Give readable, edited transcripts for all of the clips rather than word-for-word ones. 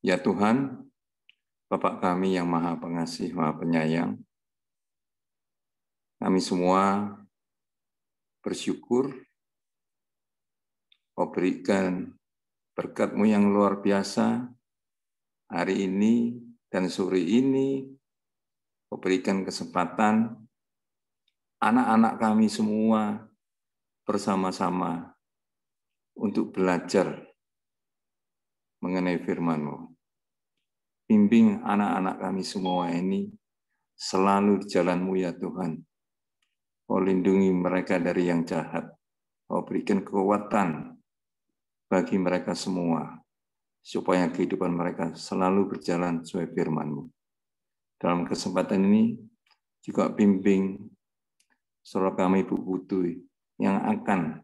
Ya Tuhan, Bapak kami yang Maha Pengasih, Maha Penyayang, kami semua bersyukur Kau berikan berkat-Mu yang luar biasa hari ini dan sore ini. Kau berikan kesempatan anak-anak kami semua bersama-sama untuk belajar mengenai firman-Mu. Bimbing anak-anak kami semua ini selalu di jalan-Mu ya Tuhan. Kau lindungi mereka dari yang jahat. Kau berikan kekuatan bagi mereka semua, supaya kehidupan mereka selalu berjalan sesuai firman-Mu. Dalam kesempatan ini, juga bimbing saudara kami Bu Putu yang akan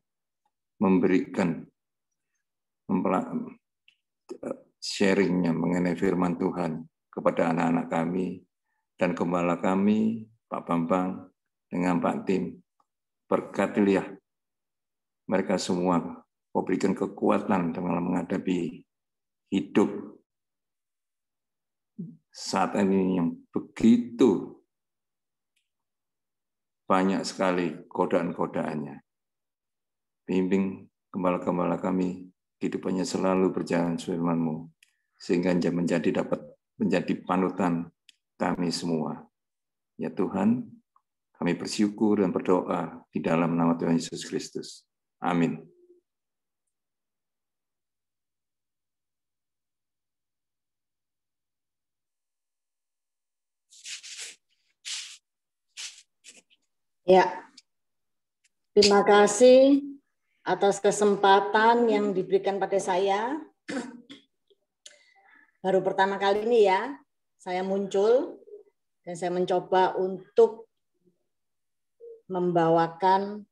memberikan sharingnya mengenai firman Tuhan kepada anak-anak kami dan gembala kami, Pak Bambang, dengan Pak Tim. Berkatilah mereka semua. Kau berikan kekuatan dalam menghadapi hidup saat ini yang begitu banyak sekali godaan-godaannya. Bimbing gembala-gembala kami, kehidupannya selalu berjalan firman-Mu, sehingga dapat menjadi panutan kami semua. Ya Tuhan, kami bersyukur dan berdoa di dalam nama Tuhan Yesus Kristus. Amin. Ya, terima kasih atas kesempatan yang diberikan pada saya. Baru pertama kali ini ya, saya muncul dan saya mencoba untuk membawakan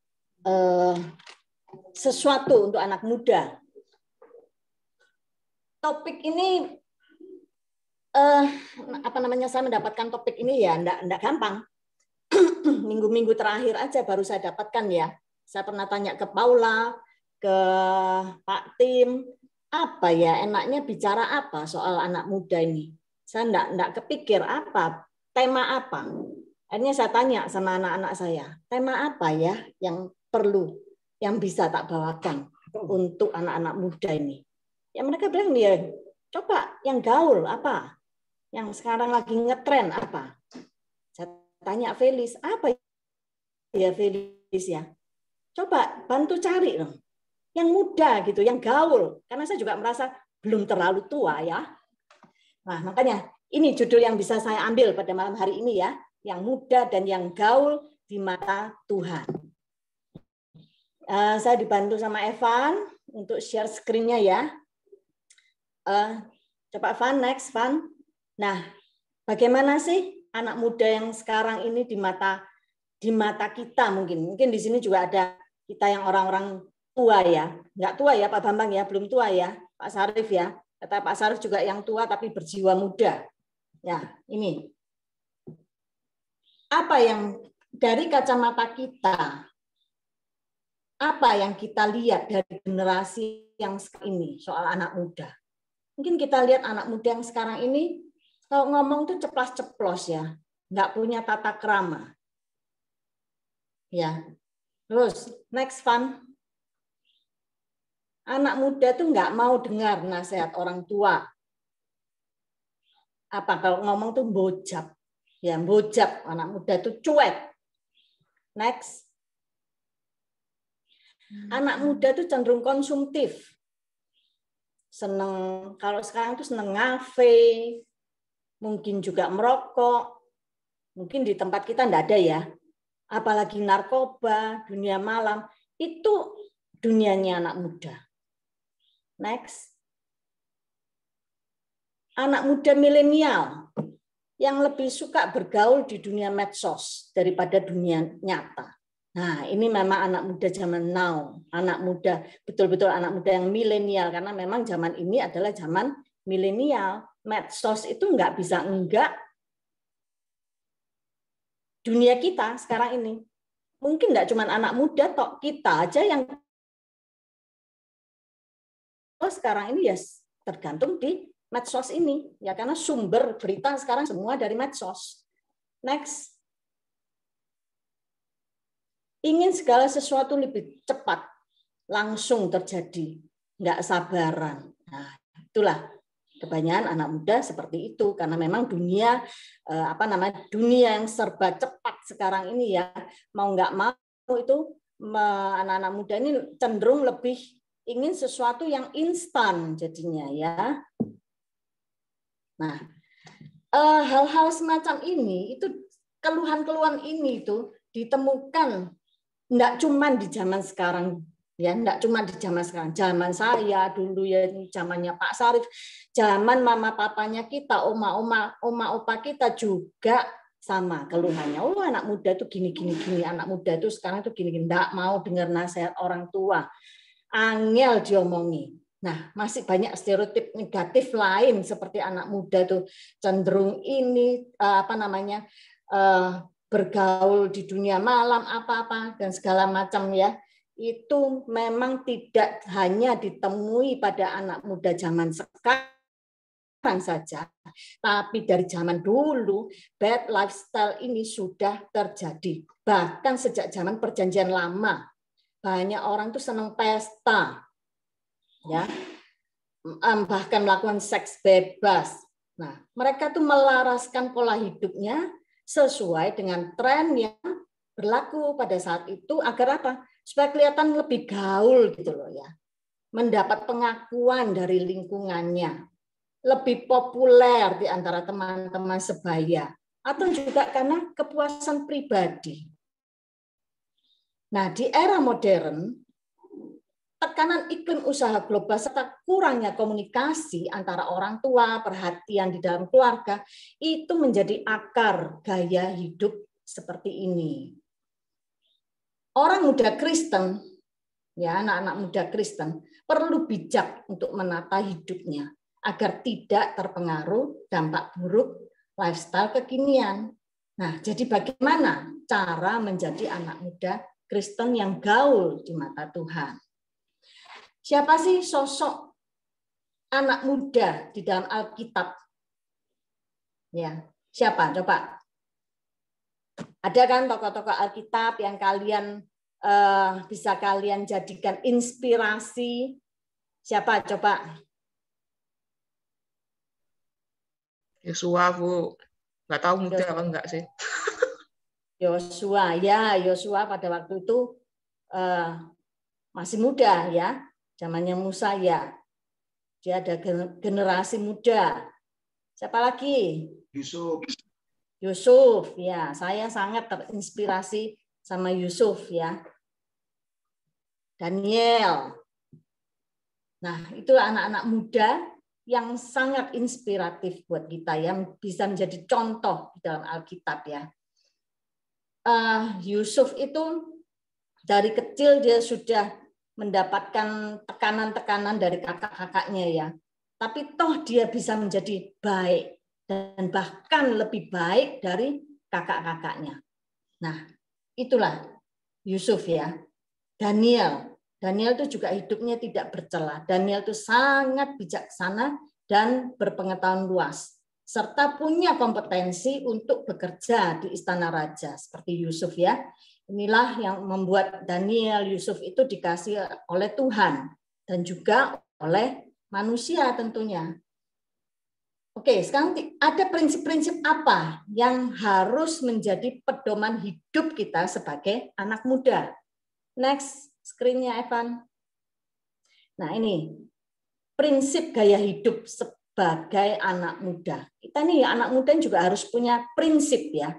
sesuatu untuk anak muda. Topik ini, saya mendapatkan topik ini ya, enggak gampang. Minggu-minggu terakhir aja baru saya dapatkan ya. Saya pernah tanya ke Paula, ke Pak Tim, apa ya enaknya bicara apa soal anak muda ini. Saya enggak kepikir apa, tema apa. Akhirnya saya tanya sama anak-anak saya, tema apa ya yang perlu, yang bisa tak bawakan untuk anak-anak muda ini. Ya mereka bilang ya, coba yang gaul apa, yang sekarang lagi ngetren apa. Saya tanya Felis, apa ya Felis ya? Coba bantu cari dong. Yang muda gitu, yang gaul. Karena saya juga merasa belum terlalu tua ya. Nah, makanya ini judul yang bisa saya ambil pada malam hari ini ya. Yang muda dan yang gaul di mata Tuhan. Saya dibantu sama Evan untuk share screen-nya ya. Coba Van, next Van. Nah, bagaimana sih anak muda yang sekarang ini di mata kita mungkin di sini juga ada kita yang orang-orang tua ya, nggak tua ya Pak Bambang ya, belum tua ya Pak Sarif ya, kata Pak Sarif juga yang tua tapi berjiwa muda ya. Ini apa yang dari kacamata kita, apa yang kita lihat dari generasi yang sekarang ini soal anak muda. Mungkin kita lihat anak muda yang sekarang ini kalau ngomong tuh ceplas-ceplos ya, nggak punya tata krama. Ya, terus next Van. Anak muda tuh nggak mau dengar nasihat orang tua. Apa kalau ngomong tuh bojap, ya bojap. Anak muda tuh cuek. Next. Anak muda tuh cenderung konsumtif. Seneng kalau sekarang tuh seneng ngafe, mungkin juga merokok. Mungkin di tempat kita nggak ada ya. Apalagi narkoba, dunia malam, itu dunianya anak muda. Next. Anak muda milenial yang lebih suka bergaul di dunia medsos daripada dunia nyata. Nah, ini memang anak muda zaman now. Anak muda, betul-betul anak muda yang milenial. Karena memang zaman ini adalah zaman milenial. Medsos itu nggak bisa enggak dunia kita sekarang ini. Mungkin nggak cuma anak muda, tok kita aja yang sekarang ini ya tergantung di medsos ini, ya karena sumber berita sekarang semua dari medsos. Next. Ingin segala sesuatu lebih cepat, langsung terjadi, nggak sabaran. Nah, itulah kebanyakan anak muda seperti itu karena memang dunia dunia yang serba cepat sekarang ini ya, mau nggak mau itu anak-anak muda ini cenderung lebih ingin sesuatu yang instan jadinya ya. Nah, hal-hal semacam ini itu keluhan-keluhan ini itu ditemukan enggak cuma di zaman sekarang ya, enggak cuma di zaman sekarang. Zaman saya dulu ya, zamannya Pak Sarif, zaman mama papanya kita, oma opa kita juga sama keluhannya. Oh, anak muda itu gini, anak muda itu sekarang itu gini, enggak mau dengar nasihat orang tua. Angel diomongi. Nah, masih banyak stereotip negatif lain seperti anak muda itu cenderung ini bergaul di dunia malam apa-apa dan segala macam ya. Itu memang tidak hanya ditemui pada anak muda zaman sekarang saja, tapi dari zaman dulu bad lifestyle ini sudah terjadi. Bahkan sejak zaman perjanjian lama, banyak orang tuh senang pesta, ya, bahkan melakukan seks bebas. Nah, mereka tuh melaraskan pola hidupnya sesuai dengan tren yang berlaku pada saat itu agar apa? Supaya kelihatan lebih gaul gitu loh ya. Mendapat pengakuan dari lingkungannya, lebih populer di antara teman-teman sebaya, atau juga karena kepuasan pribadi. Nah, di era modern, tekanan iklim usaha global serta kurangnya komunikasi antara orang tua, perhatian di dalam keluarga, itu menjadi akar gaya hidup seperti ini. Orang muda Kristen, ya anak-anak muda Kristen, perlu bijak untuk menata hidupnya agar tidak terpengaruh dampak buruk lifestyle kekinian. Nah, jadi bagaimana cara menjadi anak muda Kristen yang gaul di mata Tuhan? Siapa sih sosok anak muda di dalam Alkitab? Ya, siapa? Coba. Ada kan tokoh-tokoh Alkitab yang kalian bisa kalian jadikan inspirasi? Siapa? Coba. Yosua, Bu. Nggak tahu muda apa enggak sih. Yosua, ya Yosua pada waktu itu masih muda ya. Zamannya Musa ya. Dia ada generasi muda. Siapa lagi? Yusuf, ya. Saya sangat terinspirasi sama Yusuf ya. Daniel. Nah, itu anak-anak muda yang sangat inspiratif buat kita, yang bisa menjadi contoh di dalam Alkitab ya. Yusuf itu dari kecil dia sudah mendapatkan tekanan-tekanan dari kakak-kakaknya ya. Tapi toh dia bisa menjadi baik dan bahkan lebih baik dari kakak-kakaknya. Nah, itulah Yusuf ya. Daniel itu juga hidupnya tidak bercela. Daniel itu sangat bijaksana dan berpengetahuan luas serta punya kompetensi untuk bekerja di istana raja seperti Yusuf ya. Inilah yang membuat Daniel, Yusuf itu dikasih oleh Tuhan dan juga oleh manusia tentunya. Oke, sekarang ada prinsip-prinsip apa yang harus menjadi pedoman hidup kita sebagai anak muda? Next, screen-nya Evan. Nah ini, prinsip gaya hidup sebagai anak muda. Kita nih anak muda juga harus punya prinsip ya.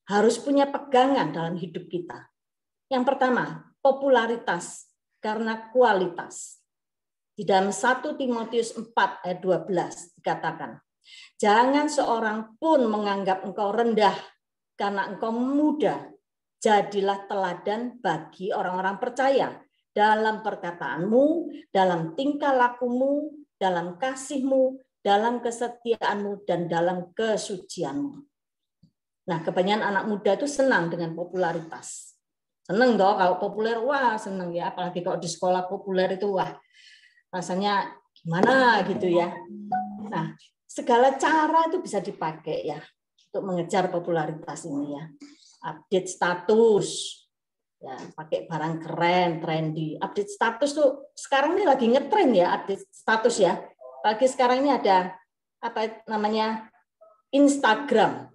Harus punya pegangan dalam hidup kita. Yang pertama, popularitas karena kualitas. Di dalam 1 Timotius 4 ayat 12 dikatakan, jangan seorang pun menganggap engkau rendah karena engkau muda. Jadilah teladan bagi orang-orang percaya dalam perkataanmu, dalam tingkah lakumu, dalam kasihmu, dalam kesetiaanmu, dan dalam kesucianmu. Nah, kebanyakan anak muda itu senang dengan popularitas. Senang toh kalau populer, wah senang ya. Apalagi kalau di sekolah populer itu, wah rasanya gimana gitu ya. Nah, segala cara itu bisa dipakai ya untuk mengejar popularitas ini ya. Update status, ya pakai barang keren, trendy. Update status tuh sekarang ini lagi ngetren ya, update status ya. Pagi sekarang ini ada apa namanya Instagram.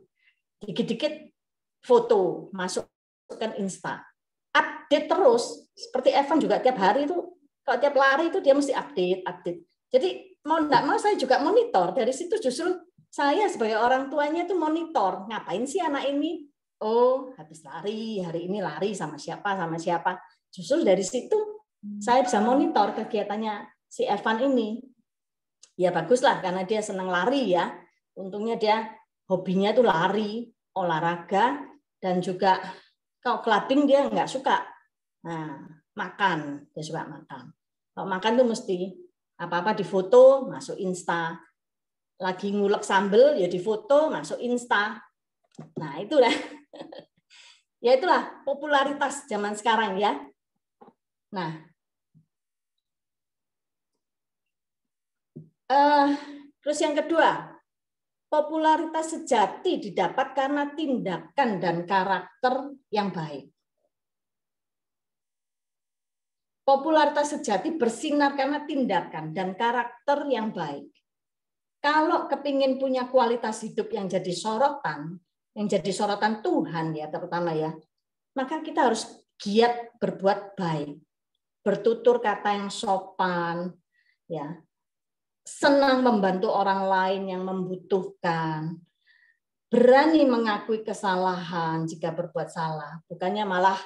Dikit-dikit foto masukkan Insta. Update terus. Seperti Evan juga tiap hari itu, kalau tiap lari itu dia mesti update. Jadi mau enggak mau saya juga monitor. Dari situ justru saya sebagai orang tuanya itu monitor. Ngapain sih anak ini? Oh, habis lari, hari ini lari sama siapa. Justru dari situ saya bisa monitor kegiatannya si Evan ini. Ya baguslah karena dia senang lari ya. Untungnya dia hobinya itu lari, olahraga, dan juga kalau clubbing dia nggak suka. Nah, makan, dia suka makan. Kalau makan tuh mesti apa-apa difoto, masuk Insta. Lagi ngulek sambel, ya difoto, masuk Insta. Nah, itulah. Ya itulah popularitas zaman sekarang ya. Nah, terus yang kedua, popularitas sejati didapat karena tindakan dan karakter yang baik. Popularitas sejati bersinar karena tindakan dan karakter yang baik. Kalau kepingin punya kualitas hidup yang jadi sorotan Tuhan ya terutama ya, maka kita harus giat berbuat baik, bertutur kata yang sopan, ya, senang membantu orang lain yang membutuhkan, berani mengakui kesalahan jika berbuat salah, bukannya malah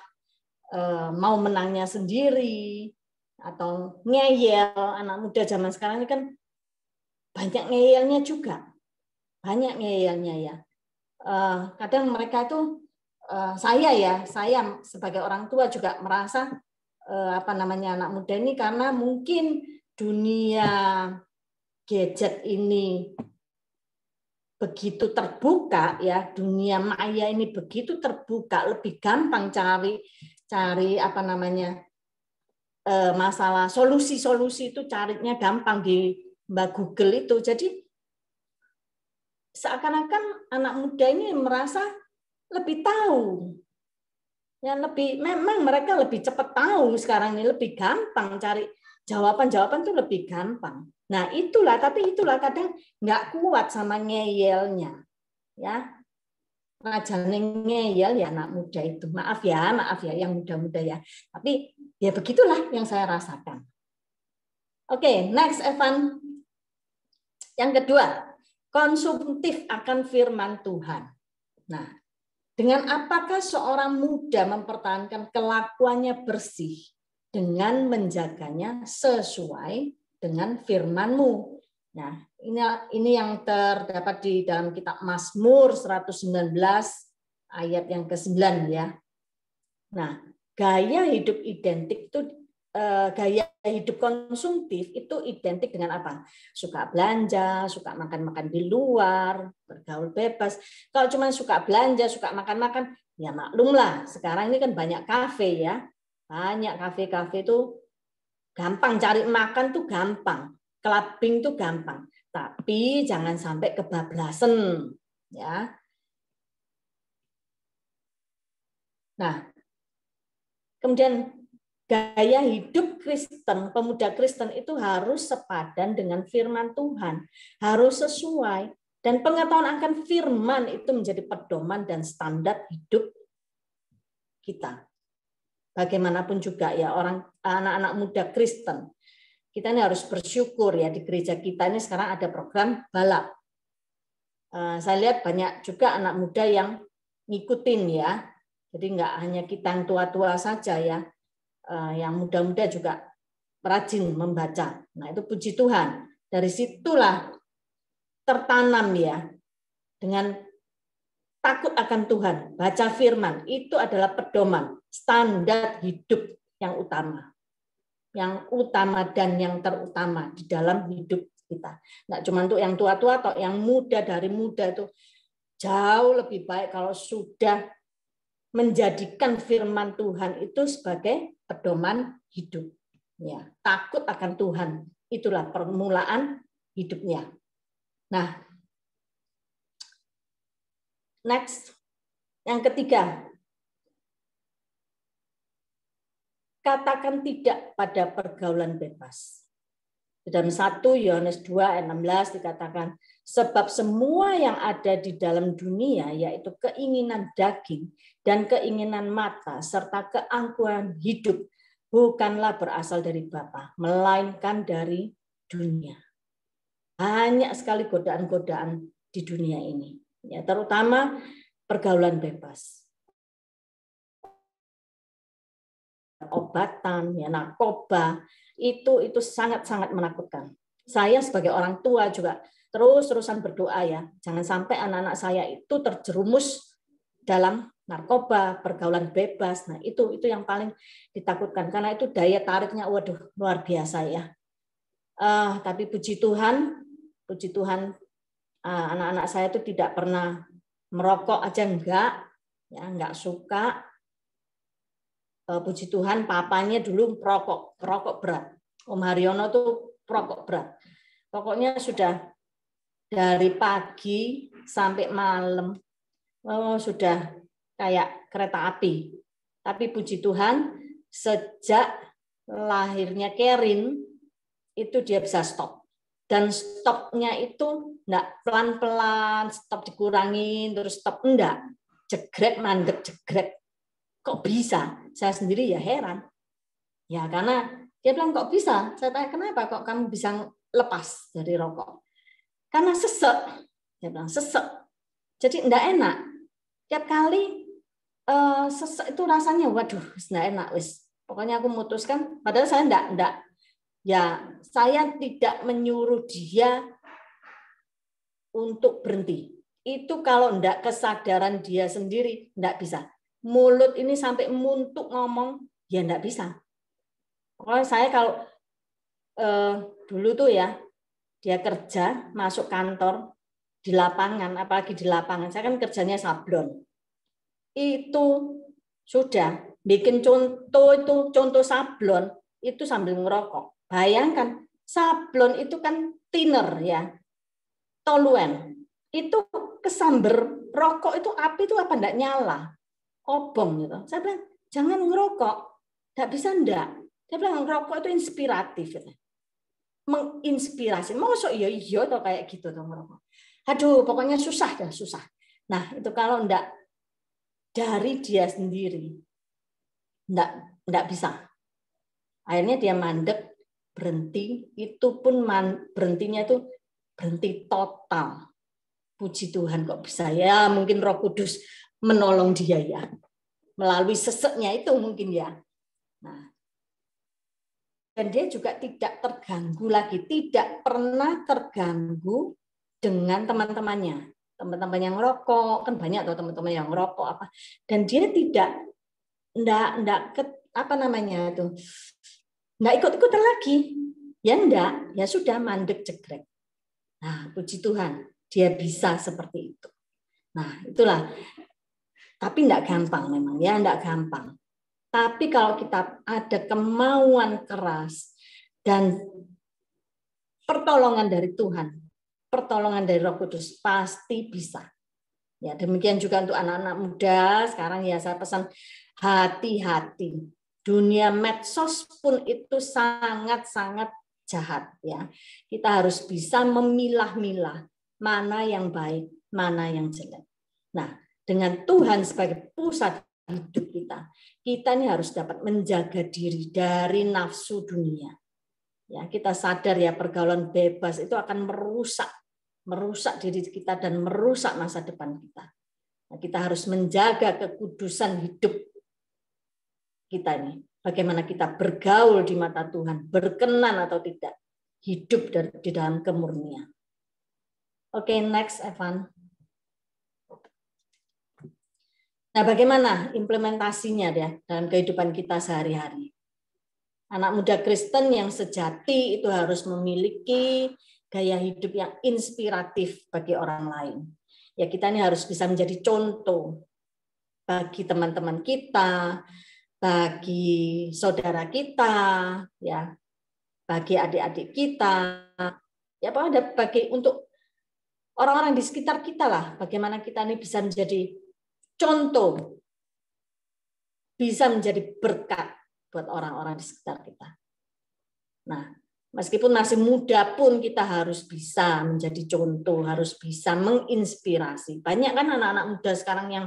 mau menangnya sendiri atau ngeyel. Anak muda zaman sekarang ini kan banyak ngeyelnya juga, banyak ngeyelnya ya. Kadang mereka itu saya sebagai orang tua juga merasa anak muda ini karena mungkin dunia gadget ini begitu terbuka ya, dunia maya ini begitu terbuka, lebih gampang cari masalah solusi itu carinya gampang di Mbak Google itu. Jadi seakan-akan anak muda ini merasa lebih tahu. Ya memang mereka lebih cepat tahu sekarang ini, lebih gampang cari jawaban itu lebih gampang. Nah, itulah kadang nggak kuat sama ngeyelnya. Ya. Raja ngeyel ya anak muda itu. Maaf ya yang muda-muda ya. Tapi ya begitulah yang saya rasakan. Oke, next Evan. Yang kedua, konsumtif akan firman Tuhan. Nah, dengan apakah seorang muda mempertahankan kelakuannya bersih dengan menjaganya sesuai dengan firman-Mu? Nah, ini yang terdapat di dalam kitab Mazmur 119 ayat yang ke-9 ya. Nah, gaya hidup konsumtif itu identik dengan apa? Suka belanja, suka makan-makan di luar, bergaul bebas. Kalau cuma suka belanja, suka makan-makan, ya maklumlah. Sekarang ini kan banyak kafe ya. Banyak kafe-kafe itu gampang cari makan tuh gampang. Clubbing tuh gampang, tapi jangan sampai kebablasan, ya. Nah, kemudian gaya hidup Kristen, pemuda Kristen itu harus sepadan dengan firman Tuhan, harus sesuai, dan pengetahuan akan firman itu menjadi pedoman dan standar hidup kita. Bagaimanapun juga ya anak-anak muda Kristen. Kita ini harus bersyukur ya di gereja kita ini sekarang ada program balap. Saya lihat banyak juga anak muda yang ngikutin ya. Jadi nggak hanya kita yang tua-tua saja ya, yang muda-muda juga rajin membaca. Nah itu puji Tuhan. Dari situlah tertanam ya dengan takut akan Tuhan, baca firman itu adalah pedoman, standar hidup yang utama. Yang utama dan yang terutama di dalam hidup kita. Nggak cuma untuk yang tua-tua atau yang muda, dari muda itu jauh lebih baik kalau sudah menjadikan firman Tuhan itu sebagai pedoman hidup. Ya, takut akan Tuhan, itulah permulaan hidupnya. Nah, next, yang ketiga, katakan tidak pada pergaulan bebas. Dalam 1 Yohanes 2 ayat 16 dikatakan, sebab semua yang ada di dalam dunia, yaitu keinginan daging dan keinginan mata, serta keangkuhan hidup, bukanlah berasal dari Bapa, melainkan dari dunia. Banyak sekali godaan-godaan di dunia ini, ya, terutama pergaulan bebas. Obatan, ya, narkoba, itu sangat-sangat menakutkan. Saya sebagai orang tua juga terus-terusan berdoa, ya, jangan sampai anak-anak saya itu terjerumus dalam narkoba, pergaulan bebas. Nah, itu yang paling ditakutkan karena itu daya tariknya waduh luar biasa, ya. Tapi puji Tuhan anak-anak saya itu tidak pernah merokok aja enggak suka. Puji Tuhan papanya dulu perokok berat. Om Haryono tuh perokok berat. Pokoknya sudah dari pagi sampai malam sudah kayak kereta api. Tapi puji Tuhan sejak lahirnya Kerin itu dia bisa stop. Dan stopnya itu enggak pelan-pelan, stop dikurangin, terus stop enggak. Jegrek, mandek, jegrek. Kok bisa? Saya sendiri ya heran. Ya karena dia bilang kok bisa? Saya tanya kenapa kok kamu bisa lepas dari rokok? Karena sesek. Dia bilang sesek. Jadi enggak enak. Tiap kali sesek itu rasanya waduh, enggak enak wis. Pokoknya aku memutuskan padahal saya enggak ya saya tidak menyuruh dia untuk berhenti. Itu kalau enggak kesadaran dia sendiri enggak bisa. Mulut ini sampai muntuk ngomong, ya enggak bisa. Pokoknya saya kalau dulu tuh ya, dia kerja, masuk kantor, di lapangan, apalagi di lapangan, saya kan kerjanya sablon. Itu sudah, bikin contoh sablon, itu sambil ngerokok. Bayangkan, sablon itu kan thinner ya, toluen. Itu kesamber rokok itu api itu apa enggak nyala? Obong gitu. Saya bilang jangan ngerokok, nggak bisa enggak. Dia bilang ngerokok itu inspiratif, gitu. Menginspirasi. Mosok iya atau kayak gitu tuh ngerokok. Aduh, pokoknya susah. Nah itu kalau enggak dari dia sendiri, enggak bisa. Akhirnya dia mandek, berhenti. Itu pun berhentinya itu berhenti total. Puji Tuhan kok bisa ya. Mungkin Roh Kudus menolong dia ya, melalui seseknya itu mungkin ya. Nah, dan dia juga tidak terganggu lagi, tidak pernah terganggu dengan teman-temannya. Teman-teman yang ngerokok kan banyak tuh teman-teman yang ngerokok apa, dan dia enggak ikut-ikutan lagi. Ya enggak, ya sudah mandek jegrek. Nah, puji Tuhan, dia bisa seperti itu. Nah, itulah. Tapi enggak gampang memang ya, enggak gampang. Tapi kalau kita ada kemauan keras dan pertolongan dari Tuhan, pertolongan dari Roh Kudus, pasti bisa. Ya, demikian juga untuk anak-anak muda. Sekarang ya saya pesan hati-hati. Dunia medsos pun itu sangat-sangat jahat ya. Kita harus bisa memilah-milah mana yang baik, mana yang jelek. Nah, dengan Tuhan sebagai pusat hidup kita ini harus dapat menjaga diri dari nafsu dunia. Ya, kita sadar ya pergaulan bebas itu akan merusak diri kita dan merusak masa depan kita. Nah, kita harus menjaga kekudusan hidup kita ini. Bagaimana kita bergaul di mata Tuhan, berkenan atau tidak, hidup di dalam kemurnian. Oke, next Evan. Nah, bagaimana implementasinya ya dalam kehidupan kita sehari-hari? Anak muda Kristen yang sejati itu harus memiliki gaya hidup yang inspiratif bagi orang lain. Ya, kita ini harus bisa menjadi contoh bagi teman-teman kita, bagi saudara kita, ya, bagi adik-adik kita, ya, bagi untuk orang-orang di sekitar kita lah, bagaimana kita ini bisa menjadi contoh, bisa menjadi berkat buat orang-orang di sekitar kita. Nah, meskipun masih muda pun kita harus bisa menjadi contoh, harus bisa menginspirasi. Banyak kan anak-anak muda sekarang yang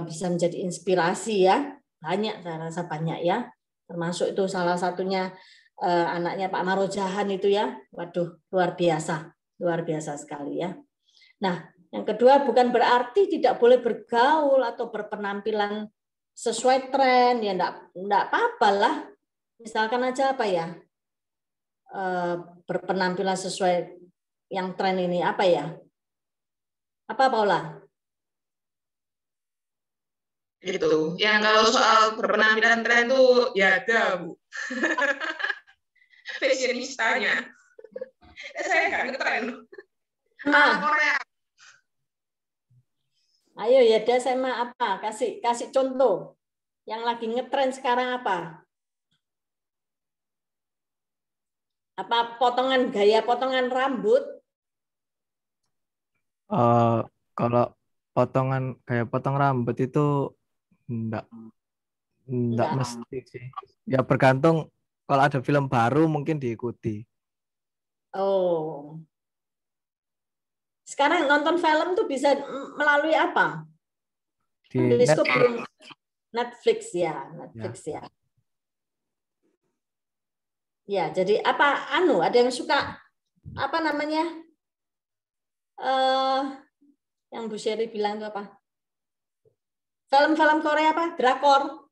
bisa menjadi inspirasi ya. Banyak, saya rasa banyak ya. Termasuk itu salah satunya anaknya Pak Marojahan itu ya. Waduh, luar biasa sekali ya. Nah, yang kedua bukan berarti tidak boleh bergaul atau berpenampilan sesuai tren, ya enggak apa-apa lah. Misalkan aja apa ya, berpenampilan sesuai yang tren ini, apa ya? Apa Paula? Itu, yang kalau soal berpenampilan tren tuh ya ada, Bu. Fashionistanya. Saya nggak ngetren. Korea. Ayo ya, SMA apa? Kasih contoh. Yang lagi ngetren sekarang apa? Apa potongan gaya potongan rambut? Kalau gaya potong rambut itu enggak mesti sih. Ya bergantung, kalau ada film baru mungkin diikuti. Oh. Sekarang nonton film tuh bisa melalui apa? Di Bioskop belum. Netflix ya, ya. Ya, jadi apa ada yang suka apa namanya? Yang Bu Sherry bilang itu apa? Film-film Korea apa? Drakor.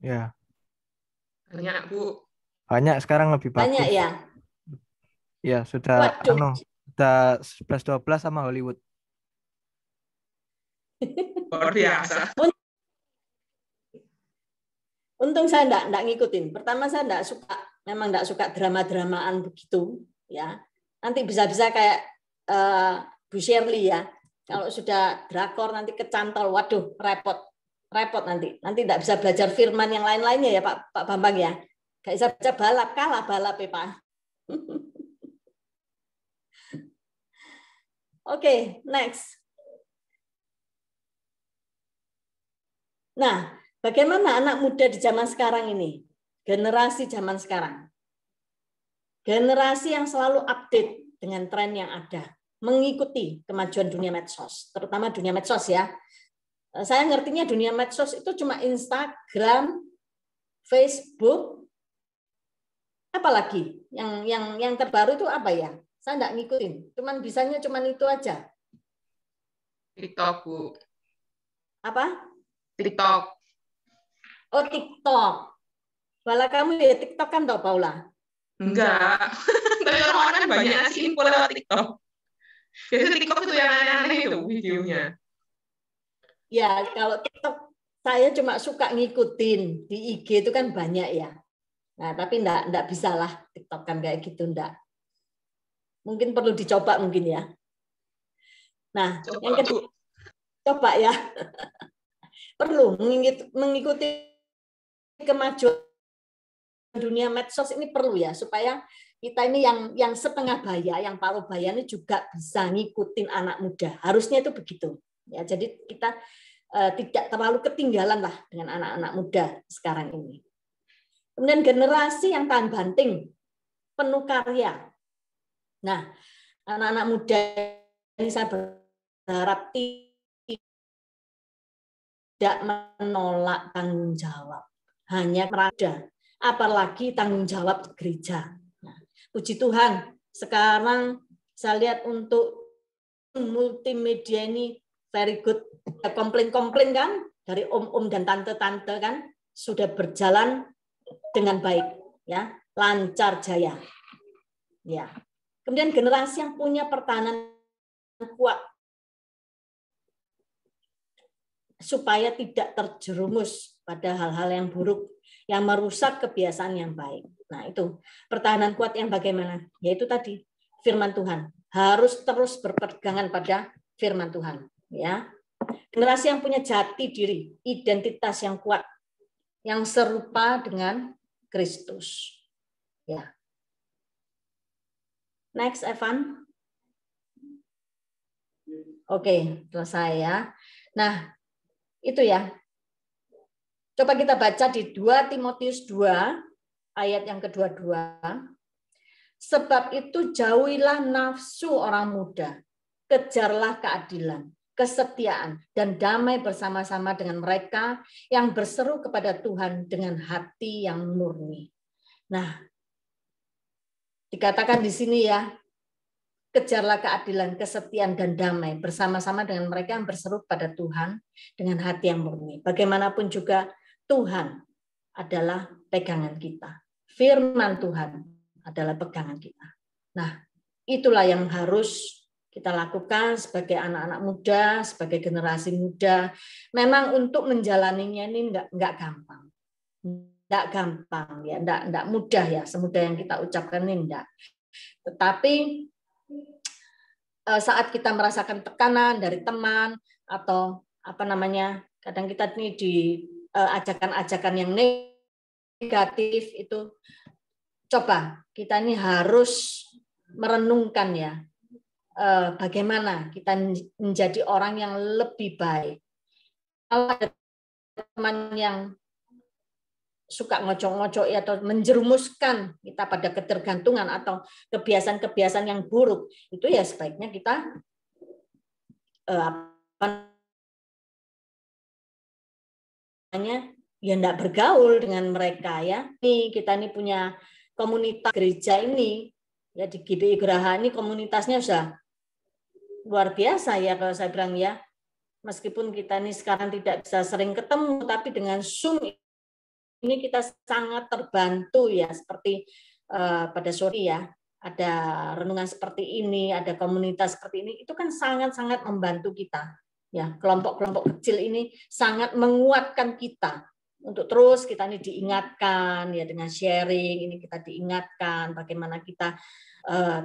Ya. Banyak, Bu. Banyak sekarang lebih bagus. Banyak ya? Ya, sudah sudah 11-12 sama Hollywood. Luar biasa. Untung saya enggak ngikutin. Pertama saya memang enggak suka drama-dramaan begitu, ya. Nanti bisa-bisa kayak Bu Shirley ya. Kalau sudah drakor nanti kecantol, waduh, repot nanti. Nanti enggak bisa belajar firman yang lain-lainnya ya Pak Bambang ya. Enggak bisa baca balap, kalah balap ya Pak. Oke, next. Nah, bagaimana anak muda di zaman sekarang ini? Generasi zaman sekarang. Generasi yang selalu update dengan tren yang ada. Mengikuti kemajuan dunia medsos. Terutama dunia medsos ya. Saya ngertinya dunia medsos itu cuma Instagram, Facebook, apalagi? Yang terbaru itu apa ya? Saya enggak ngikutin. Bisanya itu aja. TikTok, Bu. Apa? TikTok. Oh, TikTok. Bala kamu ya TikTok kan toh, Paula? Enggak. Tapi orang-orang kan banyak ngasih info lewat TikTok. Biasanya TikTok itu yang aneh-aneh itu videonya. Ya, kalau TikTok saya cuma suka ngikutin. Di IG itu kan banyak ya. Nah, tapi enggak bisa lah TikTok kan kayak gitu, enggak. Mungkin perlu dicoba mungkin ya. Nah, yang kedua, coba ya. Perlu mengikuti kemajuan dunia medsos ini perlu ya, supaya kita ini yang setengah baya, yang paruh baya ini juga bisa ngikutin anak muda. Harusnya itu begitu. Ya, jadi kita tidak terlalu ketinggalan lah dengan anak-anak muda sekarang ini. Kemudian generasi yang tahan banting, penuh karya. Nah, anak-anak muda ini saya berharap tidak menolak tanggung jawab, hanya merada, apalagi tanggung jawab gereja. Nah, puji Tuhan, sekarang saya lihat untuk multimedia ini very good. Komplain-komplain kan dari om-om dan tante-tante kan sudah berjalan dengan baik, ya, lancar jaya. Ya. Kemudian generasi yang punya pertahanan kuat supaya tidak terjerumus pada hal-hal yang buruk yang merusak kebiasaan yang baik. Nah, itu pertahanan kuat yang bagaimana? Yaitu tadi firman Tuhan. Harus terus berpegangan pada firman Tuhan, ya. Generasi yang punya jati diri, identitas yang kuat, yang serupa dengan Kristus. Ya. Next, Evan. Oke, selesai ya. Nah, itu ya. Coba kita baca di 2 Timotius 2 ayat yang kedua-dua. Sebab itu jauhilah nafsu orang muda, kejarlah keadilan, kesetiaan, dan damai bersama-sama dengan mereka yang berseru kepada Tuhan dengan hati yang murni. Nah, dikatakan di sini ya, kejarlah keadilan, kesetiaan, dan damai bersama-sama dengan mereka yang berseru pada Tuhan dengan hati yang murni. Bagaimanapun juga Tuhan adalah pegangan kita. Firman Tuhan adalah pegangan kita. Nah, itulah yang harus kita lakukan sebagai anak-anak muda, sebagai generasi muda. Memang untuk menjalaninya ini enggak gampang. Enggak gampang ya, enggak mudah ya, semudah yang kita ucapkan ini enggak. Tetapi saat kita merasakan tekanan dari teman atau kadang kita ini di ajakan-ajakan yang negatif itu, coba kita ini harus merenungkan ya, bagaimana kita menjadi orang yang lebih baik. Kalau ada teman yang suka ngocok-ngocok atau menjerumuskan kita pada ketergantungan atau kebiasaan-kebiasaan yang buruk, itu ya sebaiknya kita ya enggak bergaul dengan mereka ya. Kita ini punya komunitas gereja ini ya, di GBI Geraha ini komunitasnya sudah luar biasa ya kalau saya bilang ya. Meskipun kita ini sekarang tidak bisa sering ketemu, tapi dengan Zoom ini kita sangat terbantu ya, seperti pada sore ya, ada renungan seperti ini, ada komunitas seperti ini, itu kan sangat-sangat membantu kita. Ya, kelompok-kelompok kecil ini sangat menguatkan kita untuk terus kita ini diingatkan ya, dengan sharing ini kita diingatkan bagaimana kita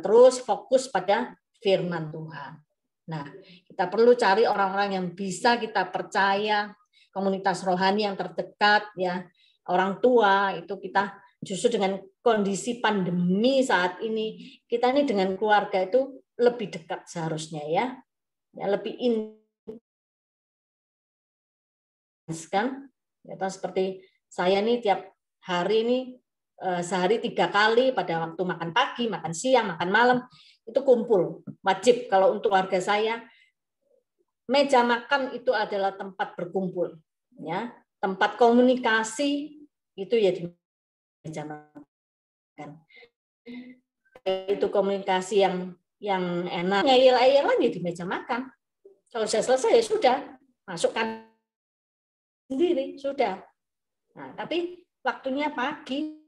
terus fokus pada firman Tuhan. Nah, kita perlu cari orang-orang yang bisa kita percaya, komunitas rohani yang terdekat ya. Orang tua itu kita justru dengan kondisi pandemi saat ini, kita ini dengan keluarga itu lebih dekat seharusnya ya, lebih intens kan. Ya, seperti saya nih tiap hari ini sehari 3 kali pada waktu makan pagi, makan siang, makan malam itu kumpul wajib. Kalau untuk keluarga saya meja makan itu adalah tempat berkumpul ya, tempat komunikasi itu ya di meja makan. Itu komunikasi yang enak. Ngeyel-ngeyel lagi di meja makan. Kalau sudah selesai ya sudah, masukkan sendiri sudah. Nah, tapi waktunya pagi,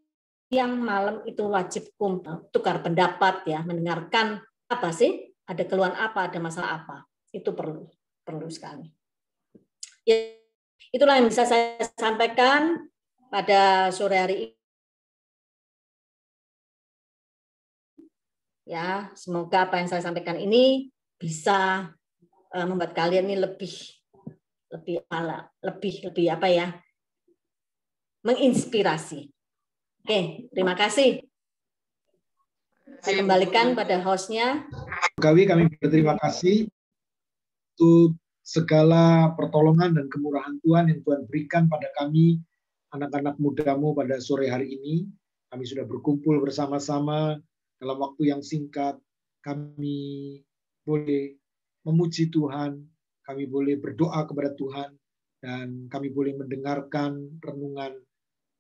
siang, malam itu wajib kumpul, tukar pendapat ya, mendengarkan apa sih, ada keluhan apa, ada masalah apa. Itu perlu sekali. Ya, itulah yang bisa saya sampaikan pada sore hari ini. Ya, semoga apa yang saya sampaikan ini bisa membuat kalian ini lebih apa ya? Menginspirasi. Oke, terima kasih. Saya kembalikan pada hostnya. Kami berterima kasih untuk segala pertolongan dan kemurahan Tuhan yang Tuhan berikan pada kami, anak-anak mudamu pada sore hari ini. Kami sudah berkumpul bersama-sama dalam waktu yang singkat. Kami boleh memuji Tuhan, kami boleh berdoa kepada Tuhan, dan kami boleh mendengarkan renungan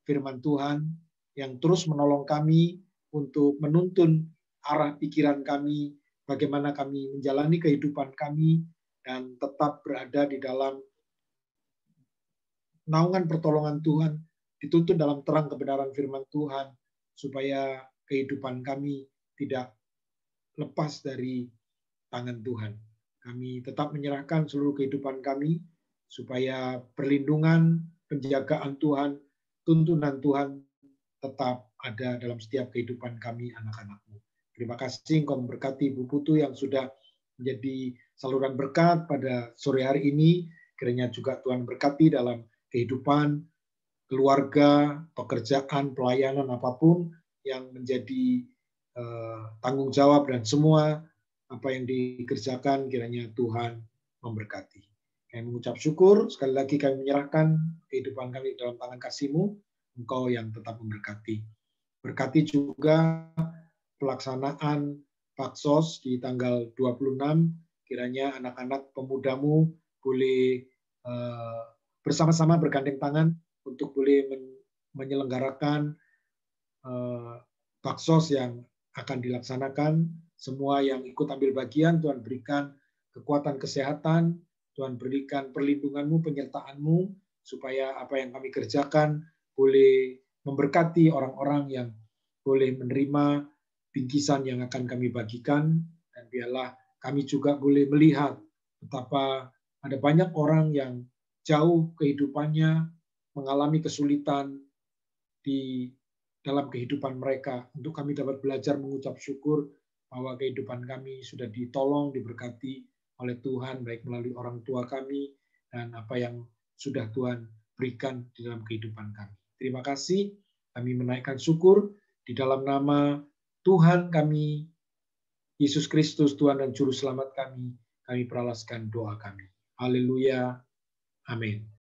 firman Tuhan yang terus menolong kami untuk menuntun arah pikiran kami, bagaimana kami menjalani kehidupan kami, dan tetap berada di dalam naungan pertolongan Tuhan, dituntun dalam terang kebenaran firman Tuhan, supaya kehidupan kami tidak lepas dari tangan Tuhan. Kami tetap menyerahkan seluruh kehidupan kami, supaya perlindungan, penjagaan Tuhan, tuntunan Tuhan tetap ada dalam setiap kehidupan kami, anak-anak-Mu. Terima kasih Engkau memberkati Ibu Putu yang sudah menjadi saluran berkat pada sore hari ini. Kiranya juga Tuhan berkati dalam kehidupan, keluarga, pekerjaan, pelayanan apapun yang menjadi tanggung jawab dan semua apa yang dikerjakan, kiranya Tuhan memberkati. Kami mengucap syukur, sekali lagi kami menyerahkan kehidupan kami dalam tangan kasih-Mu, Engkau yang tetap memberkati. Berkati juga pelaksanaan Paksos di tanggal 26, kiranya anak-anak pemudamu boleh bersama-sama bergandeng tangan untuk boleh menyelenggarakan Paksos yang akan dilaksanakan. Semua yang ikut ambil bagian, Tuhan berikan kekuatan kesehatan, Tuhan berikan perlindungan-Mu, penyertaan-Mu, supaya apa yang kami kerjakan boleh memberkati orang-orang yang boleh menerima bingkisan yang akan kami bagikan, dan biarlah kami juga boleh melihat betapa ada banyak orang yang jauh kehidupannya mengalami kesulitan di dalam kehidupan mereka. Untuk kami dapat belajar mengucap syukur bahwa kehidupan kami sudah ditolong, diberkati oleh Tuhan, baik melalui orang tua kami dan apa yang sudah Tuhan berikan di dalam kehidupan kami. Terima kasih, kami menaikkan syukur di dalam nama Tuhan kami, Yesus Kristus, Tuhan dan Juru Selamat kami peralaskan doa kami. Haleluya. Amin.